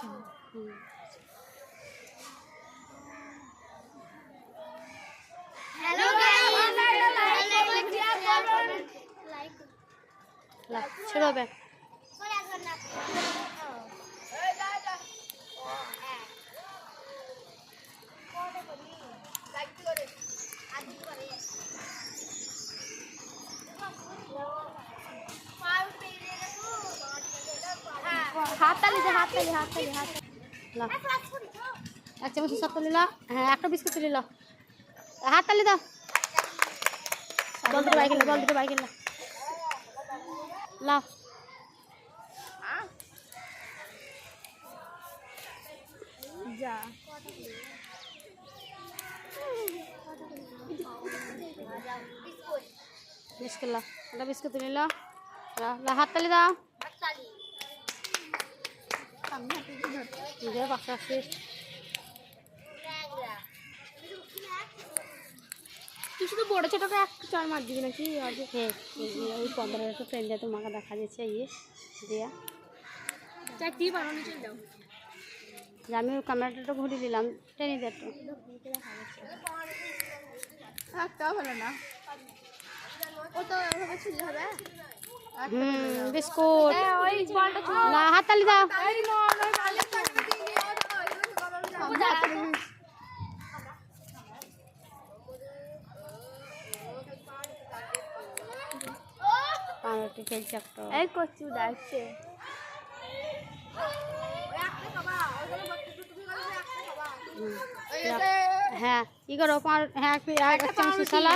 Hello guys like छोड़ो बे हाथ ताली ला एक चम्मच सब ताली ला हाँ एक बिस्कुट ताली ला हाथ ताली दाओ जल्दी बाइक ला जा बिस्कुट ला बिस्कुट ताली ला हाथ ताली दाओ दे बक्सा से কিছু তো বড় ছোট করে একটা চার মার দিবি নাকি আজ ওই 15 ফ্রেন্ডে তোমাকে দেখা দিচ্ছে ইয়ে দিয়া চারটি বানানো চল যাও আমি ওই ক্যামেরাটা ঘুরে দিলাম টেনে দে একটু একটাও ভালো না ও তো এভাবে ছিল হবে বিস্কুট ওই বলটা না হাত তালি দাও পাউরুটি খেলছে একটা এই কচু ডাকছে হ্যাঁ ই করো হ্যাঁ এক চামচ সুসালা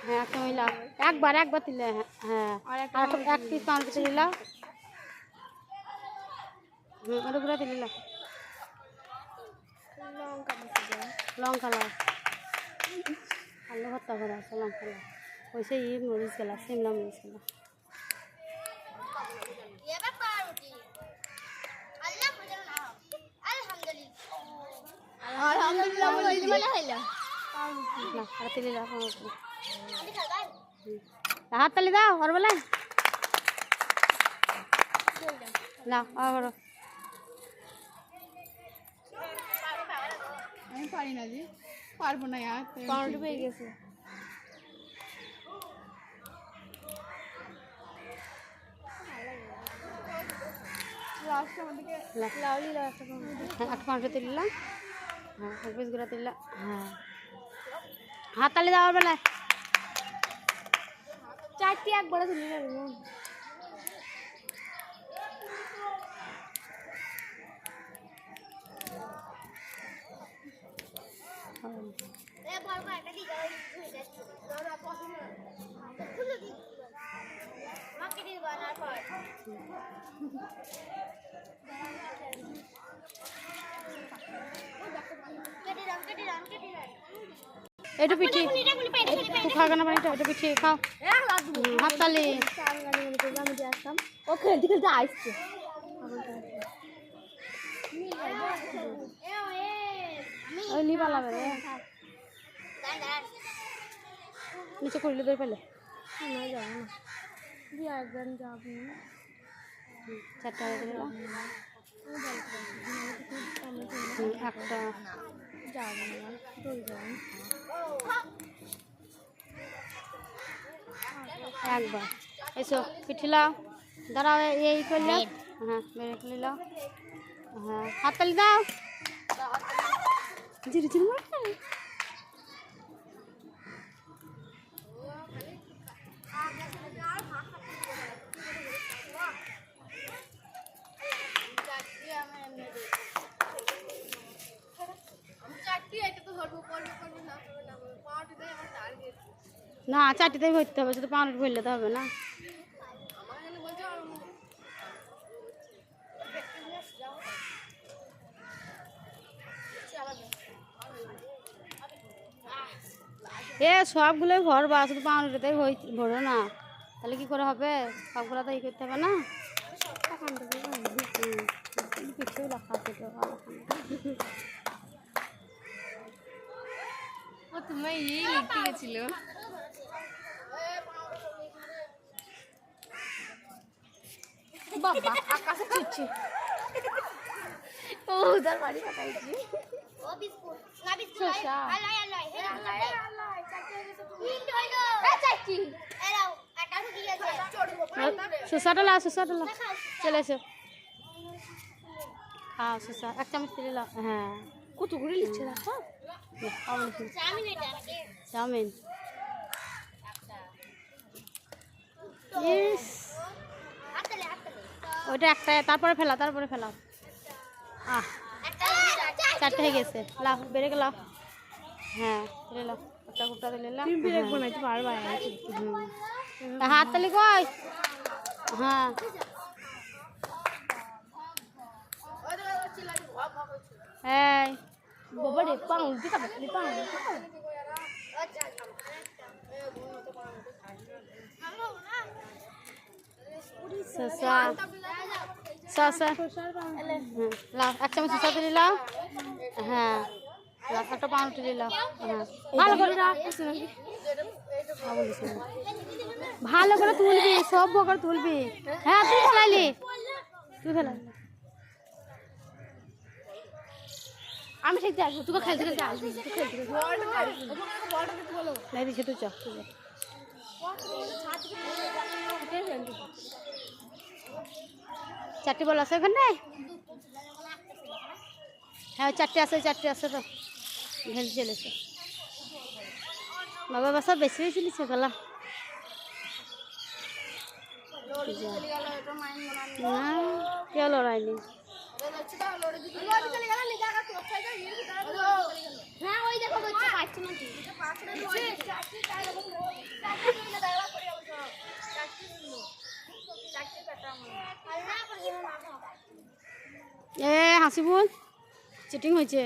হ্যাঁ একটা মহিলা একবার দিলে হ্যাঁ আর এক পিস পাউরুটি দিলা ওটা ঘুরে দিলা লঙ্কা লা আলু ভর্তা করা আছে লঙ্কা লা ওইসে মরিচ গেলা সিমলা মরিচ গেলা हाथ ताली दाओ और बोले ना और আমি পারি না জি পারবো না यार পাউরুটি পেয়ে গেছে লাস্ট আমাদেরকে লাউলি লাস্ট একটা পাউরুটি দিলা হ্যাঁ এক পিস গুড়া দিলা হ্যাঁ हाथ ताली दाओ और बोले चारटी एक बड़ा दिली ना ए बल का একটা দিকে হয়ে যাচ্ছে দাদা পছন্দ খুলে দি মাকে দি বানার পর কেটে রান এটা পিঠে তু খাগা না পানিটা এটা পিঠে খাও হাত তালি আমি দিয়ে আসতাম ও খেলতে খেলতে আসছে ওই নিবা লাগবে নিচে করলে ধরে পেলে না যাবো না দিয়ে একজন যাবো চারটা হয়ে গেল একটা যাবো না দই যাবো একবার এসো পিঠিলা দাঁড়াও এই করলে হ্যাঁ বেড়ে খুলিল হ্যাঁ হাত তালি দাও জিরে জিরে মারতে না চারটিতেই ভরতে হবে শুধু পাউরুটি ভরলে তো হবে না এ সবগুলোই ভরবা শুধু পাউরুটিতেই ভরো না তাহলে কি করে হবে সবগুলো তো ই করতে হবে না পিছিয়েও রাখা আছে তো ও তুমি এই লিখতে গেছিল বাবা আকাশে ছুটছে ও উদার বাড়ি পাঠাইছি ও বিস্কুট না বিস্কুট আলাই আলাই আলাই আলাই চারটে হয়ে গেছে তুমি হইলো এই চারটি এরাও আটা ঢুকি গেছে সুসাটা লা চলে এসো খাও সুসা এক চামচ তেল লাও হ্যাঁ কত ঘুরে লিখছে দেখো চাউমিন এটা নাকি চাউমিন ইস ওইটা একটা তারপরে ফেলাও আহ চারটে হয়ে গেছে লাও বেড়ে গেল হ্যাঁ তেলে লাও একটা কুটা তেলে লাও ব্রেক বানাইতে পারবা হাত তালি কই হ্যাঁ এই বাবা রে পাউল দিকা বলি পাউল শসা লাও এক চামচ শসা তুলে লাও হ্যাঁ একটা পাউরুটি তুলে লাও হ্যাঁ ভালো করে তুলবি সব বকর তুলবি হ্যাঁ তুই ফেলাইলি আমি ঠিক আসবো তোকে খেলতে আসবি তুই চ চারটি বল আছে ওখানে হ্যাঁ চারটে আছে তো ভেজ চলেছে বাবা বাসা বেশি নিচ্ছে গলা না কেউ লড়াইনি হাসিবুল চিটিং হয়েছে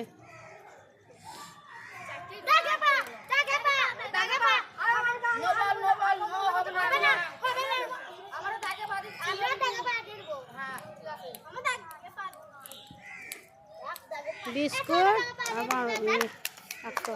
বিস্কুট আবার একটা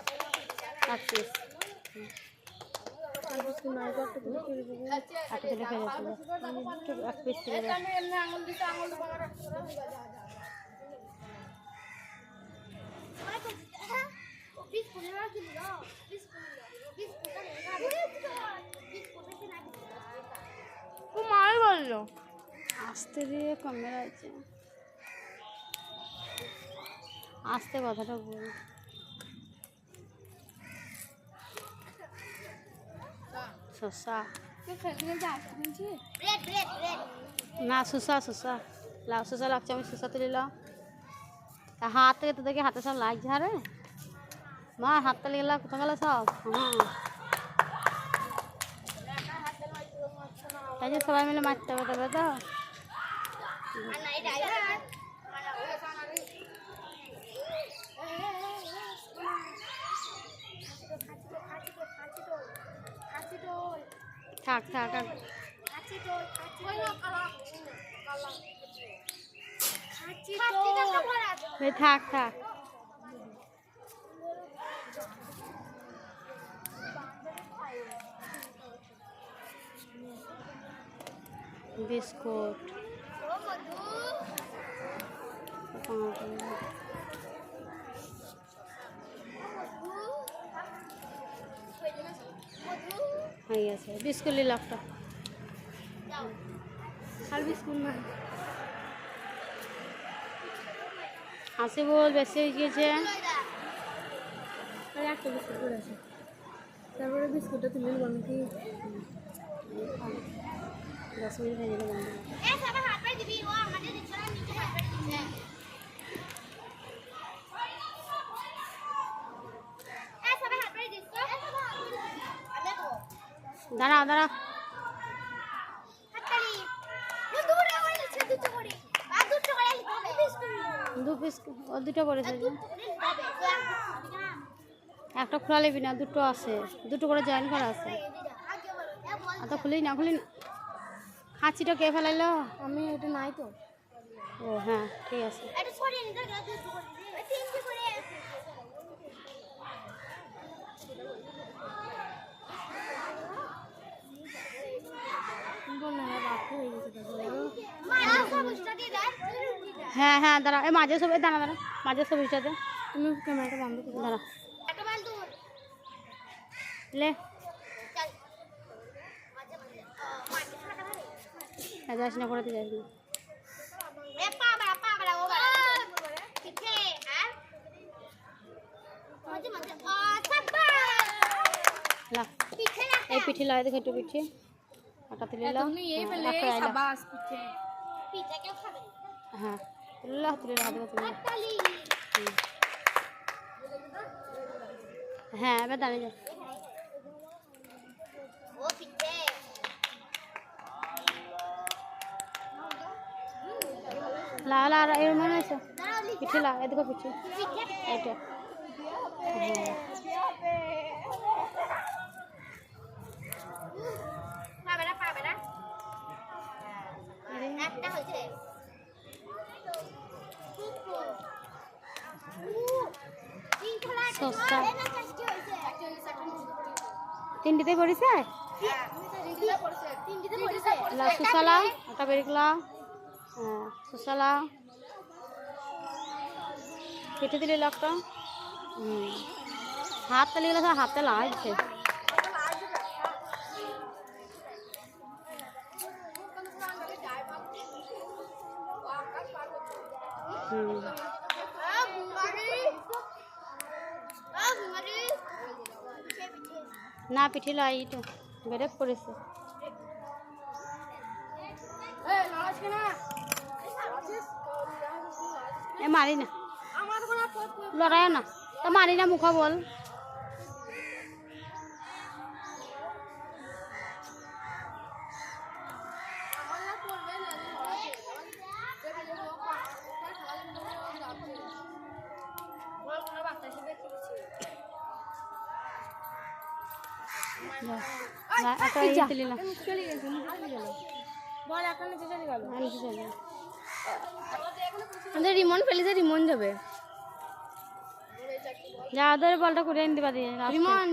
মাই বললো আস্তে দিয়ে কমে আছে আস্তে কথাটা বল শসা না শসা লাও শসা লাগছে আমি শসা তুলে লাও হাত থেকে তো দেখি হাতে সব লাগছে রে মা হাতটা লেগে লাগ কোথা গেল সব হ্যাঁ যে সবাই মিলে মারতে হবে তবে তো থাক থাক থাক বিস্কুট হয়ে গেছে বিস্কুট নিল একটা আর বিস্কুট না হাসি বল বেশি হয়ে গিয়েছে একটা বিস্কুট করে আছে তারপরে বিস্কুটটা তুলে নিল নাকি 10 মিনিট হয়ে গেল দাঁড়াও দু পিস দুটো করেছে একটা খোলা নেবি না দুটো আছে দুটো করে জয়েন করা আছে তো খুলি না খাঁচিটা কে ফেলাইলো আমি এটা নাই তো ও হ্যাঁ ঠিক আছে হ্যাঁ হ্যাঁ দাঁড়া, এই মাঝে ছবি দাঁড়া দাঁড়া, মাঝে ছবিটাতে তুমি ক্যামেরাটা বন্ধ করে দাঁড়া লে যাস না, পড়াতে যাস না। ला এই পিঠে লাগাই দেখো, একটু পিঠে আটা তুলে লাও। হ্যাঁ তুলে লাও, তুলে লাও, হাতে তুলে লাও। হ্যাঁ এবার দাঁড়িয়ে যাও। লা লা এর মনে আছে পিঠে লা, এই দেখো পিঠে এইটা। তিনটিতে পড়েছে সুসালা, একটা বেরিকলা, হ্যাঁ সুসালা কেটে দিলে একটা। হাত তালি গেলে হাতে লাগছে। না পিঠে লাই তো বেরেক পড়েছে। এ মারি না, লড়াই না তো মারি না, মুখা বল। রিমন ফেলেছে, রিমন যাবে যা ওদের বলটা করে এনে দিবা দিয়ে রিমন।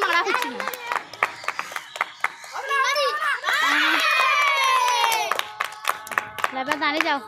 মারা হচ্ছে না, দাঁড়িয়ে যাও।